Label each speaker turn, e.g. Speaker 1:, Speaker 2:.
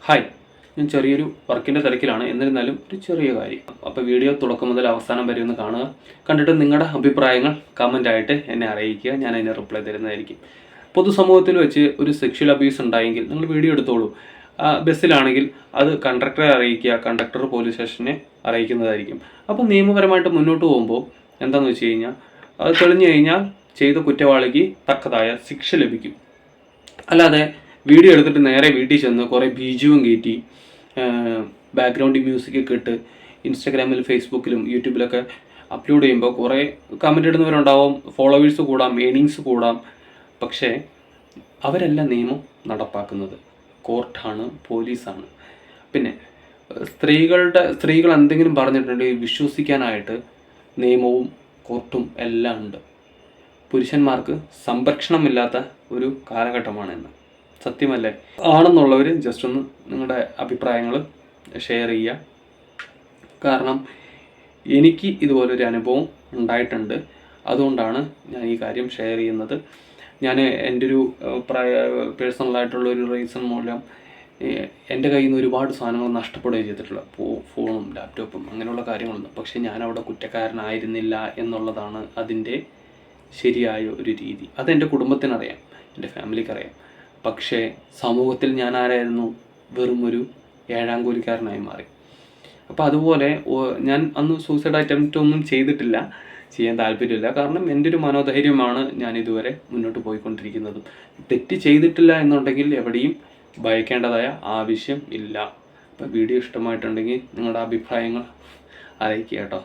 Speaker 1: Hi, ഞാൻ ചെറിയൊരു വർക്കിൻ്റെ തിരക്കിലാണ്. എന്നിരുന്നാലും ഒരു ചെറിയ കാര്യം. അപ്പോൾ വീഡിയോ തുടക്കം മുതൽ അവസാനം വരെ ഒന്ന് കാണുക. കണ്ടിട്ട് നിങ്ങളുടെ അഭിപ്രായങ്ങൾ കമൻ്റായിട്ട് എന്നെ അറിയിക്കുക. ഞാൻ അതിന് റിപ്ലൈ തരുന്നതായിരിക്കും. പൊതുസമൂഹത്തിൽ വെച്ച് ഒരു സെക്ഷൽ അബ്യൂസ് ഉണ്ടായെങ്കിൽ നിങ്ങൾ വീഡിയോ എടുത്തോളൂ. ബസ്സിലാണെങ്കിൽ അത് കണ്ടക്ടറെ അറിയിക്കുക, കണ്ടക്ടർ പോലീസ് സ്റ്റേഷനെ അറിയിക്കുന്നതായിരിക്കും. അപ്പോൾ നിയമപരമായിട്ട് മുന്നോട്ട് പോകുമ്പോൾ എന്താണെന്ന് വെച്ച് കഴിഞ്ഞാൽ അത് തെളിഞ്ഞു കഴിഞ്ഞാൽ ചെയ്ത കുറ്റവാളിക്ക് തക്കതായ ശിക്ഷ ലഭിക്കും. അല്ലാതെ വീഡിയോ എടുത്തിട്ട് നേരെ വീട്ടിൽ ചെന്ന് കുറേ ബീജുവും കയറ്റി ബാക്ക്ഗ്രൗണ്ട് മ്യൂസിക്കൊക്കെ ഇട്ട് ഇൻസ്റ്റാഗ്രാമിൽ ഫേസ്ബുക്കിലും യൂട്യൂബിലൊക്കെ അപ്ലോഡ് ചെയ്യുമ്പോൾ കുറേ കമൻ്റ് ഇടുന്നവരുണ്ടാവും, ഫോളോവേഴ്സ് കൂടാം, ഏണിങ്സ് കൂടാം. പക്ഷേ അവരല്ല നിയമം നടപ്പാക്കുന്നത്. കോർട്ടാണ്, പോലീസാണ്. പിന്നെ സ്ത്രീകൾ എന്തെങ്കിലും പറഞ്ഞിട്ടുണ്ടെങ്കിൽ വിശ്വസിക്കാനായിട്ട് നിയമവും കോർട്ടും എല്ലാം ഉണ്ട്. പുരുഷന്മാർക്ക് സംരക്ഷണമില്ലാത്ത ഒരു കാലഘട്ടമാണെന്ന്. സത്യമല്ലേ? ആണെന്നുള്ളവർ ജസ്റ്റ് ഒന്ന് നിങ്ങളുടെ അഭിപ്രായങ്ങൾ ഷെയർ ചെയ്യുക. കാരണം എനിക്ക് ഇതുപോലൊരു അനുഭവം ഉണ്ടായിട്ടുണ്ട്. അതുകൊണ്ടാണ് ഞാൻ ഈ കാര്യം ഷെയർ ചെയ്യുന്നത്. ഞാൻ എൻ്റെ ഒരു പേഴ്സണലായിട്ടുള്ളൊരു റീസൺ മൂലം എൻ്റെ കയ്യിൽ നിന്ന് ഒരുപാട് സാധനങ്ങൾ നഷ്ടപ്പെടുകയും ചെയ്തിട്ടുള്ള ഫോണും ലാപ്ടോപ്പും അങ്ങനെയുള്ള കാര്യങ്ങളൊന്നും. പക്ഷേ ഞാനവിടെ കുറ്റക്കാരനായിരുന്നില്ല എന്നുള്ളതാണ് അതിൻ്റെ ശരിയായ ഒരു രീതി. അതെൻ്റെ കുടുംബത്തിനറിയാം, എൻ്റെ ഫാമിലിക്കറിയാം. പക്ഷേ സമൂഹത്തിൽ ഞാൻ ആരായിരുന്നു? വെറും ഒരു ഏഴാം കൂലിക്കാരനായി മാറി. അപ്പോൾ അതുപോലെ ഞാൻ അന്ന് സൂസൈഡ് അറ്റംപ്റ്റ് ഒന്നും ചെയ്തിട്ടില്ല, ചെയ്യാൻ താല്പര്യമില്ല. കാരണം എൻ്റെ ഒരു മനോധൈര്യമാണ് ഞാൻ ഇതുവരെ മുന്നോട്ട് പോയിക്കൊണ്ടിരിക്കുന്നതും. തെറ്റ് ചെയ്തിട്ടില്ല എന്നുണ്ടെങ്കിൽ എവിടെയും ഭയക്കേണ്ടതായ ആവശ്യം ഇല്ല. അപ്പോൾ വീഡിയോ ഇഷ്ടമായിട്ടുണ്ടെങ്കിൽ നിങ്ങളുടെ അഭിപ്രായങ്ങൾ അറിയിക്കുക കേട്ടോ.